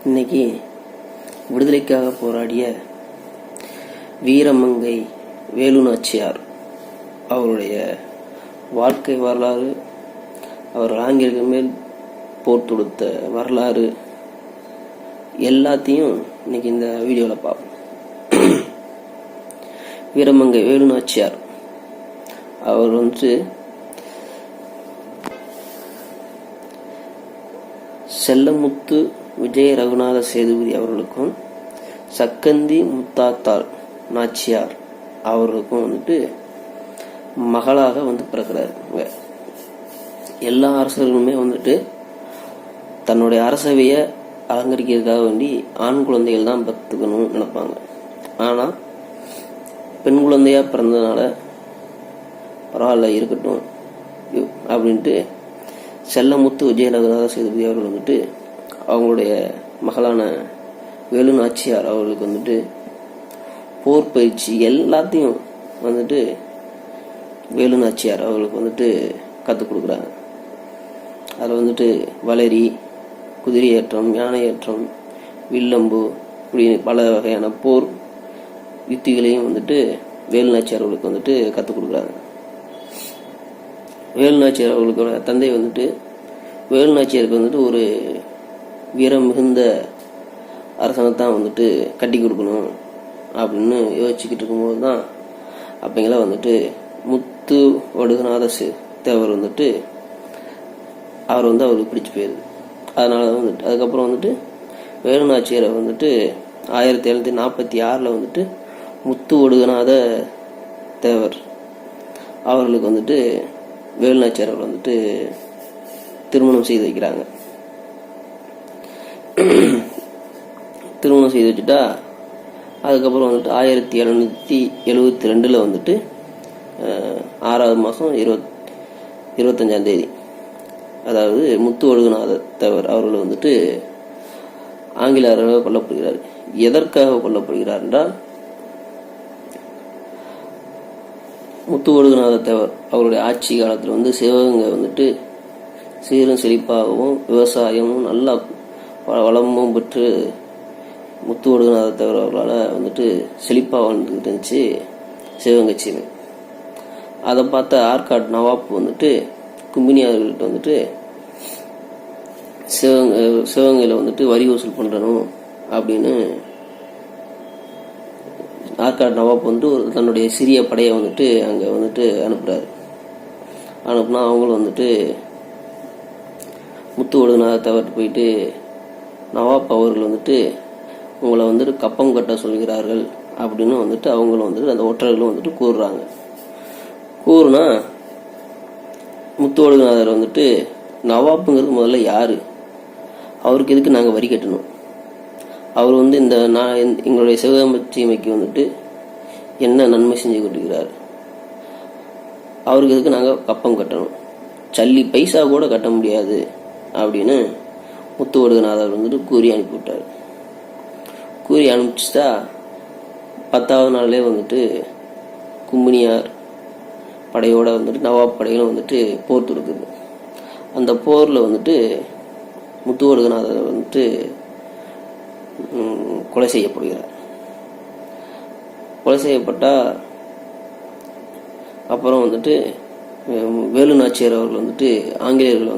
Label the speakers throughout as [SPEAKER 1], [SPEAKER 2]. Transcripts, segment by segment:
[SPEAKER 1] இன்னைக்கு விடுதலைக்காக போராடிய வீரமங்கை வேலு நாச்சியார் அவருடைய வாழ்க்கை வரலாறு, அவர் ஆங்கிலேயர்கள் மேல் போர் தொடுத்த வரலாறு எல்லாத்தையும் இன்னைக்கு இந்த வீடியோவில் பார்ப்போம். வீரமங்கை வேலு நாச்சியார் அவர் செல்லமுத்து விஜய ரகுநாத சேதுபதி அவர்களுக்கும் சக்கந்தி முத்தாத்தாள் நாச்சியார் அவர்களுக்கும் மகளாக பிறக்கிறார். எல்லா அரசர்களுமே தன்னுடைய அரசவையை அலங்கரிக்கிறதுக்காக வேண்டி ஆண் குழந்தைகள் தான் பெற்றுக்கணும்னு நினைப்பாங்க. ஆனால் பெண் குழந்தையா பிறந்ததுனால பரவாயில்ல இருக்கட்டும் அப்படின்ட்டு செல்லமுத்து விஜய ரகுநாத சேதுபதி அவர்கள் அவங்களுடைய மகளான வேலு நாச்சியார் அவர்களுக்கு போர் பயிற்சி எல்லாத்தையும் வேலு நாச்சியார் அவர்களுக்கு கற்றுக் கொடுக்குறாங்க. அதில் வளரி, குதிரை ஏற்றம், யானை ஏற்றம், வில்லம்பு இப்படி பல வகையான போர் யுத்திகளையும் வேலு நாச்சியார் அவர்களுக்கு கற்றுக் கொடுக்குறாங்க. வேலு நாச்சியார் அவர்களுக்கு தந்தை வேலு நாச்சியாருக்கு ஒரு வீரம் மிகுந்த அரசனைத்தான் கட்டி கொடுக்கணும் அப்படின்னு யோசிச்சுக்கிட்டு இருக்கும்போது தான் அப்பங்கள முத்து வடுகநாத தேவர் அவர் அவருக்கு பிடிச்சு போயிருது. அதனால அதுக்கப்புறம் வேலு நாச்சியாரை 1746 முத்து வடுகநாத தேவர் அவர்களுக்கு வேலு நாச்சியார் அவர் திருமணம் செய்து வைக்கிறாங்க. திருமணம் செய்து வச்சுட்டா அதுக்கப்புறம் 1772 6வது மாதம் 25ஆம் தேதி, அதாவது முத்து வடுகநாத தேவர் அவர்கள் ஆங்கிலேயரால் கொல்லப்படுகிறார். எதற்காக கொல்லப்படுகிறார் என்றால், முத்து வடுகநாத தேவர் அவருடைய ஆட்சி காலத்தில் சிவகங்கை சீரும் செழிப்பாகவும் விவசாயமும் நல்லா வளமும் பெற்று முத்து வடுகநாத தேவர் அவர்களால் செழிப்பாக வாழ்ந்துக்கிட்டு இருந்துச்சு சிவகங்கை சீமை. அதை பார்த்த ஆற்காடு நவாப் கும்பினியார்கள்ட்ட சிவகங்கையில் வரி வசூல் பண்ணணும் அப்படின்னு ஆற்காடு நவாப் தன்னுடைய சிறிய படையை அங்கே அனுப்புறாரு. அனுப்புனா அவங்களும் முத்து வடுகநாத தேவர் போயிட்டு, நவாப் அவர்கள் உங்களை கப்பம் கட்ட சொல்கிறார்கள் அப்படின்னு அவங்களும் அந்த ஒற்றர்களும் கூறுறாங்க. கூறுனா முத்து வடுகநாதர் நவாப்புங்கிறது முதல்ல யாரு, அவருக்கு எதுக்கு நாங்கள் வரி கட்டணும், அவர் இந்த எங்களுடைய சிவகங்கை என்ன நன்மை செஞ்சு கொண்டிருக்கிறார், அவருக்கு எதுக்கு நாங்கள் கப்பம் கட்டணும், சல்லி பைசா கூட கட்ட முடியாது அப்படின்னு முத்து வடுகநாதர் கூறி அனுப்பிவிட்டார். கூறி அனுப்பிச்சுட்டா 10வது நாளே கும்பினியார் படையோட நவாப் படையிலும் போர் தொடுக்குது. அந்த போரில் முத்து வடுகநாதர் கொலை செய்யப்படுகிறார். கொலை செய்யப்பட்டா அப்புறம் வேலு நாச்சியார் அவர்கள் ஆங்கிலேயர்கள்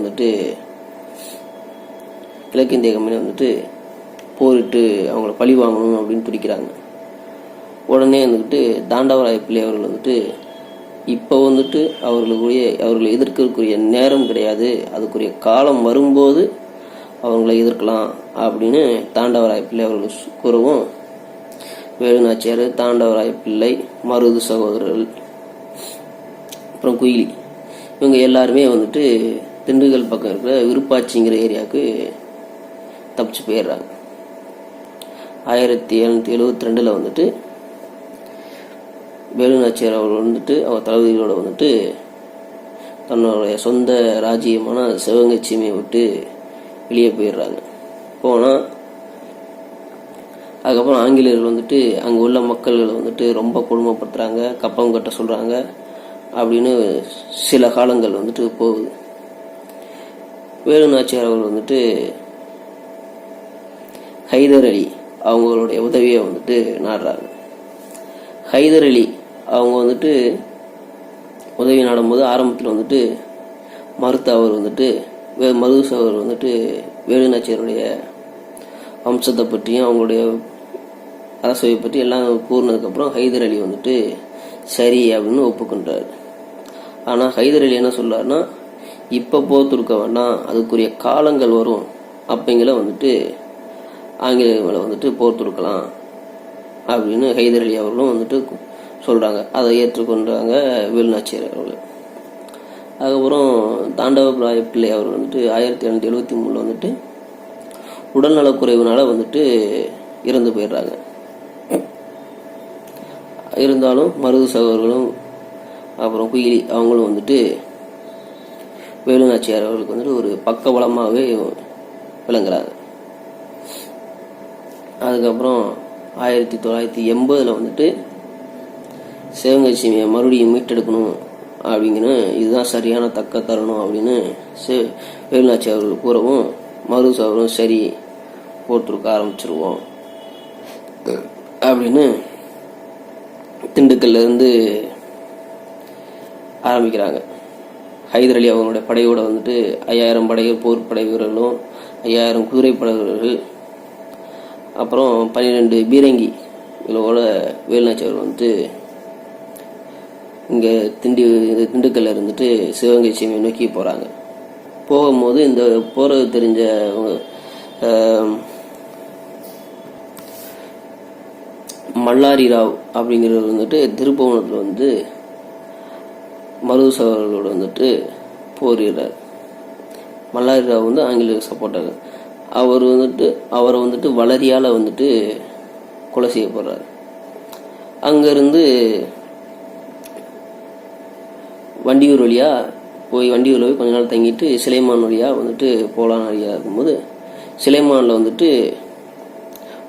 [SPEAKER 1] கிழக்கிந்திய கம்பெனி போரிட்டு அவங்கள பழி வாங்கணும் அப்படின்னு துடிக்கிறாங்க. உடனே தாண்டவராய பிள்ளை அவர்கள் இப்போ அவர்களை எதிர்க்கக்கூடிய நேரம் கிடையாது, அதுக்குரிய காலம் வரும்போது அவங்களை எதிர்க்கலாம் அப்படின்னு தாண்டவராய பிள்ளை அவர்கள் கூறவும், வேலு நாச்சியார், தாண்டவராய பிள்ளை, மருது சகோதரர்கள், அப்புறம் குயிலி, இவங்க எல்லாருமே திண்டுக்கல் பக்கம் இருக்கிற விருப்பாச்சிங்கிற ஏரியாவுக்கு தப்பிச்சு போயிடுறாங்க. 1772 வேலு நாச்சியார் அவர்கள் அவர் தளபதிகளோட தன்னுடைய சொந்த ராஜ்யமான சிவகங்கை சீமையை விட்டு வெளியே போயிடுறாங்க. போனால் அதுக்கப்புறம் ஆங்கிலேயர்கள் அங்கே உள்ள மக்கள்களை ரொம்ப கொடுமைப்படுத்துகிறாங்க, கப்பம் கட்ட சொல்கிறாங்க அப்படின்னு சில காலங்கள் போகுது. வேலு நாச்சியார் அவர்கள் ஹைதர் அலி அவங்களுடைய உதவியை வந்துட்டு நாடுறாங்க. ஹைதர் அலி அவங்க வந்துட்டு உதவி நாடும்போது ஆரம்பத்தில் வந்துட்டு மறுத்த அவர் வந்துட்டு மருது சகோதரர் வந்துட்டு வேலுநாச்சியாருடைய வம்சத்தை பற்றியும் அவங்களுடைய அரசவை பற்றி எல்லாம் கூறினதுக்கப்புறம் ஹைதர் அலி வந்துட்டு சரி அப்படின்னு ஒப்புக்கொண்டார். ஆனால் ஹைதர் அலி என்ன சொல்றாருன்னா, இப்போ போர் தொடுக்க வேண்டாம், அதுக்குரிய காலங்கள் வரும், அப்படிங்கிற வந்துட்டு ஆங்கிலேயர்களை வந்துட்டு போர் தொடுக்கலாம் அப்படின்னு ஹைதர் அலி அவர்களும் வந்துட்டு சொல்றாங்க. அதை ஏற்றுக்கொண்டாங்க வேலுநாச்சியார் அவர்கள். அதுக்கப்புறம் தாண்டவராய பிள்ளை அவர் வந்துட்டு 1773 வந்துட்டு உடல்நலக்குறைவுனால வந்துட்டு இறந்து போயிடுறாங்க. இருந்தாலும் மருது சகோதரர்களும் அப்புறம் குயிலி அவங்களும் வந்துட்டு வேலுநாச்சியார் அவர்களுக்கு வந்துட்டு ஒரு பக்கபலமாகவே விளங்குறாங்க. அதுக்கப்புறம் 1980 வந்துட்டு சிவகங்கை மறுபடியும் மீட்டெடுக்கணும் அப்படிங்கிற இதுதான் சரியான தக்க தருணம் அப்படின்னு வேலுநாச்சியார் அவர்கள் கூறவும் மருது சகோதரரும் சரி போர் தொடுக்க ஆரம்பிச்சிருவோம் அப்படின்னு திண்டுக்கல்ல இருந்து ஆரம்பிக்கிறாங்க. ஹைதர் அலி அவங்களுடைய படையோட வந்துட்டு 5000 படைகள் போர் படை வீரர்களும் 5000 குதிரைப்படை வீரர்கள் அப்புறம் 12 பீரங்கி இதோட வேலுநாச்சியார் வந்துட்டு இங்கே திண்டுக்கல்ல இருந்துட்டு சிவகங்கை சீமையை நோக்கி போகிறாங்க. போகும்போது இந்த போகிறது தெரிஞ்ச மல்லாரி ராவ் அப்படிங்கிறவர் வந்துட்டு திருப்புவனத்தில் வந்து மருது சகோதரர்களோடு வந்துட்டு போரிடுறார். மல்லாரி ராவ் வந்து ஆங்கிலேய சப்போர்ட்டார். அவரை வந்துட்டு வளரியால் வந்துட்டு கொலை செய்யப்படுறார். அங்கேருந்து வண்டியூர் வழியாக போய் கொஞ்ச நாள் தங்கிட்டு சிலைமான் வழியாக வந்துட்டு போலான் வழியாக இருக்கும்போது சிலைமானில் வந்துட்டு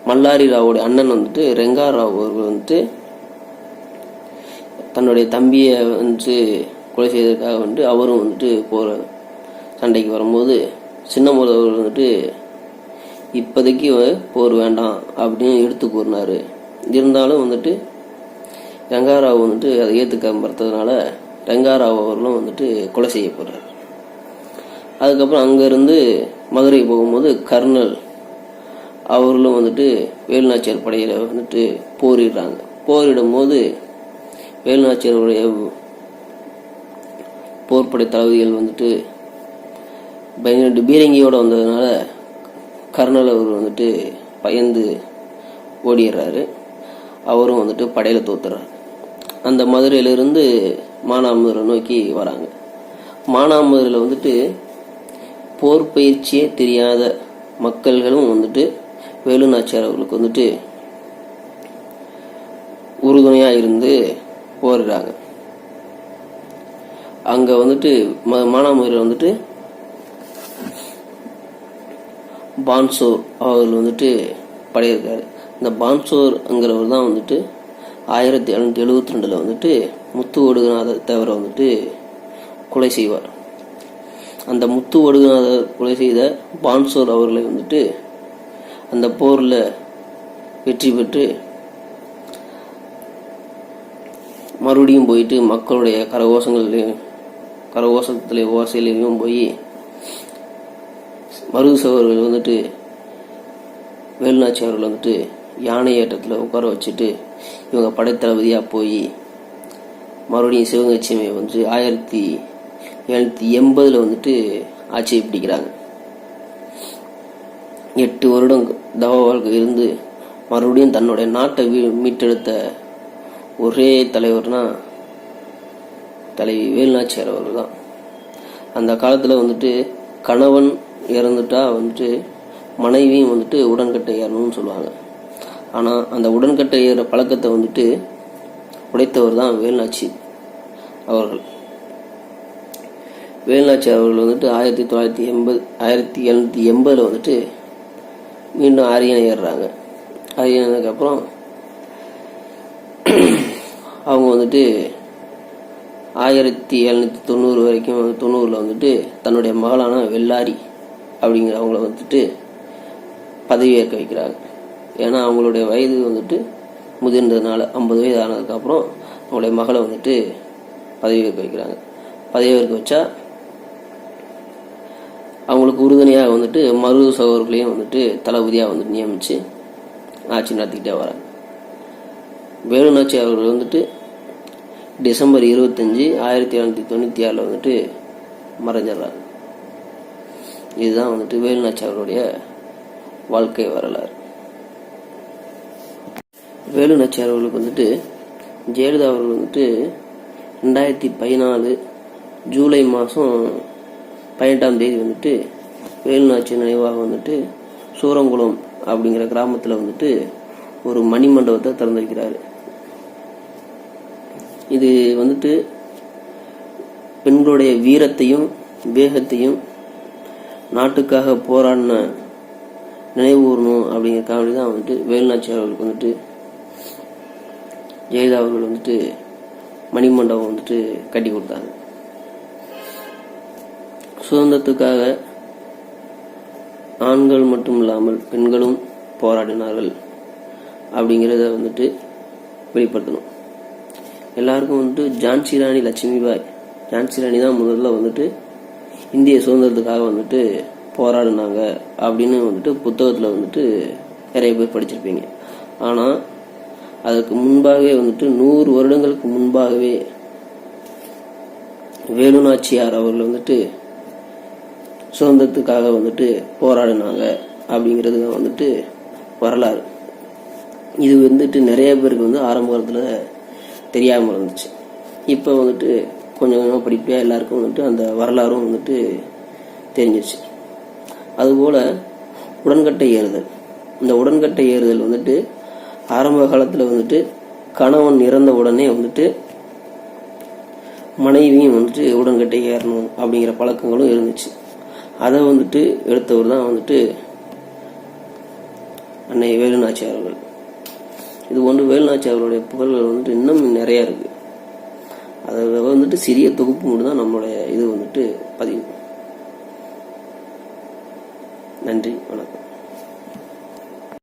[SPEAKER 1] மல்லாரி ராவோட அண்ணன் வந்துட்டு ரெங்கா ராவ் அவர்கள் வந்துட்டு தன்னுடைய தம்பியை வந்துட்டு கொலை செய்வதற்காக வந்துட்டு அவரும் வந்துட்டு போகிற சண்டைக்கு வரும்போது சின்னமருது அவர்கள் வந்துட்டு இப்போதைக்கு போர் வேண்டாம் அப்படின்னு எடுத்து கூறினார். இருந்தாலும் வந்துட்டு ரெங்காராவ் வந்துட்டு அதை ஏற்றுக்க மறுத்ததுனால ரெங்காராவ் அவர்களும் வந்துட்டு கொலை செய்யப்படுறார். அதுக்கப்புறம் அங்கேருந்து மதுரை போகும்போது கர்னல் அவர்களும் வந்துட்டு வேலுநாச்சியார் படையில் வந்துட்டு போரிடுறாங்க. போரிடும் போது வேலுநாச்சியாருடைய போர்ப்படை தளபதிகள் வந்துட்டு 12 பீரங்கியோடு வந்ததுனால கர்னல் அவர் வந்துட்டு பயந்து ஓடிடுறாரு. அவரும் வந்துட்டு படையில் தோத்துறாரு. அந்த மதுரையிலிருந்து மானாமதுரை நோக்கி வராங்க. மானாமதுரையில் வந்துட்டு போர் பயிற்சியே தெரியாத மக்கள்களும் வந்துட்டு வேலுநாச்சியார் அவர்களுக்கு வந்துட்டு உறுதுணையாக இருந்து போரிடுறாங்க. அங்கே வந்துட்டு மானாமதுரையில் வந்துட்டு பான்சோர் அவர்கள் வந்துட்டு படையிருக்காரு. இந்த பான்சோர்ங்கிறவர் தான் வந்துட்டு 1772 வந்துட்டு முத்து ஒடுகுநாத தேவரை வந்துட்டு கொலை செய்வார். அந்த முத்து ஒடுகுநாதர் கொலை செய்த பான்சோர் அவர்களை வந்துட்டு அந்த போரில் வெற்றி பெற்று மறுபடியும் போயிட்டு மக்களுடைய கரகோஷத்திலே ஓசையிலையும் போய் மருது சகோதரர்கள் வந்துட்டு வேலுநாச்சியார்கள் வந்துட்டு யானை ஏற்றத்தில் உட்கார வச்சுட்டு இவங்க படைத்தளபதியாக போய் மறுபடியும் சிவகங்கை சீமையை வந்துட்டு 1780 வந்துட்டு ஆட்சியை பிடிக்கிறாங்க. 8 வருடம் தவ வாழ்க்கை இருந்து மறுபடியும் தன்னுடைய நாட்டை மீட்டெடுத்த ஒரே தலைவர்னா தலைவி வேலுநாச்சியார் அவர்கள் தான். அந்த காலத்தில் வந்துட்டு கணவன் இறந்துட்டா வந்துட்டு மனைவியும் வந்துட்டு உடன்கட்டை ஏறணும்னு சொல்லுவாங்க. ஆனால் அந்த உடன்கட்டை ஏற பழக்கத்தை வந்துட்டு உடைத்தவர் தான் வேலுநாச்சி அவர்கள். வேலுநாச்சி அவர்கள் வந்துட்டு 1780 வந்துட்டு மீண்டும் அரியணை ஏறுறாங்க. அரியணைக்கப்புறம் அவங்க வந்துட்டு 1790 வரைக்கும் 90 வந்துட்டு தன்னுடைய மகளான வெள்ளாரி அப்படிங்கிறவங்கள வந்துட்டு பதவி ஏற்க வைக்கிறாங்க. ஏன்னா அவங்களுடைய வயது வந்துட்டு முதிர்ந்ததுனால 50 வயது ஆனதுக்கப்புறம் அவங்களுடைய மகளை வந்துட்டு பதவி ஏற்க வைக்கிறாங்க. பதவி ஏற்க வச்சா அவங்களுக்கு உறுதுணையாக வந்துட்டு மருது சகோதரர்களையும் வந்துட்டு தளபதியாக வந்துட்டு நியமித்து ஆட்சி நடத்திக்கிட்டே வராங்க. வேலுநாச்சி அவர்கள் வந்துட்டு டிசம்பர் 25, 1796 வந்துட்டு மறைஞ்சிடறாங்க. இதுதான் வந்துட்டு வேலுநாச்சி அவர்களுடைய வாழ்க்கை வரலாறு. வேலுநாச்சி அவர்களுக்கு வந்துட்டு ஜெயலலிதா அவர்கள் வந்துட்டு 2014 ஜூலை மாதம் 18ஆம் தேதி வந்துட்டு வேலுநாச்சி நினைவாக வந்துட்டு சூரங்குளம் அப்படிங்கிற கிராமத்தில் வந்துட்டு ஒரு மணிமண்டபத்தை திறந்து வைக்கிறாரு. இது வந்துட்டு பெண்களுடைய வீரத்தையும் வேகத்தையும் நாட்டுக்காக போராடின நினைவு கூறணும் அப்படிங்கிறக்காக தான் வந்துட்டு வேலுநாச்சி அவர்களுக்கு வந்துட்டு ஜெயலலிதா அவர்கள் வந்துட்டு மணிமண்டபம் வந்துட்டு கட்டி கொடுத்தாங்க. சுதந்திரத்துக்காக ஆண்கள் மட்டும் இல்லாமல் பெண்களும் போராடினார்கள் அப்படிங்கிறத வந்துட்டு வெளிப்படுத்தணும். எல்லாருக்கும் வந்துட்டு ஜான்சி ராணி லட்சுமிபாய், ஜான்சி ராணி தான் முதல்ல வந்துட்டு இந்திய சுதந்திரத்துக்காக வந்துட்டு போராடினாங்க அப்படின்னு வந்துட்டு புத்தகத்தில் வந்துட்டு நிறைய பேர் படிச்சிருப்பீங்க. ஆனால் அதுக்கு முன்பாகவே வந்துட்டு 100 வருடங்களுக்கு முன்பாகவே வேலுநாச்சியார் அவர்கள் வந்துட்டு சுதந்திரத்துக்காக வந்துட்டு போராடினாங்க அப்படிங்கிறது வந்துட்டு வரலாறு. இது வந்துட்டு நிறைய பேருக்கு வந்து ஆரம்ப காலத்தில் தெரியாமல் இருந்துச்சு. இப்போ வந்துட்டு கொஞ்சம் கொஞ்சமாக படிப்படியாக எல்லாருக்கும் வந்துட்டு அந்த வரலாறும் வந்துட்டு தெரிஞ்சிருச்சு. அதுபோல் உடன்கட்டை ஏறுதல், இந்த உடன்கட்டை ஏறுதல் வந்துட்டு ஆரம்ப காலத்தில் வந்துட்டு கணவன் இறந்த உடனே வந்துட்டு மனைவியும் வந்துட்டு உடன்கட்டை ஏறணும் அப்படிங்கிற பழக்கங்களும் இருந்துச்சு. அதை வந்துட்டு எடுத்தவர் தான் வந்துட்டு அன்னை வேலுநாச்சி அவர்கள். இது போன்று வேலுநாச்சி அவர்களுடைய புகழ்கள் வந்துட்டு இன்னும் நிறைய இருக்கு. அதை வந்துட்டு சிறிய தொகுப்பு மட்டும் தான் நம்மளுடைய இது வந்துட்டு பதிவு. நன்றி, வணக்கம்.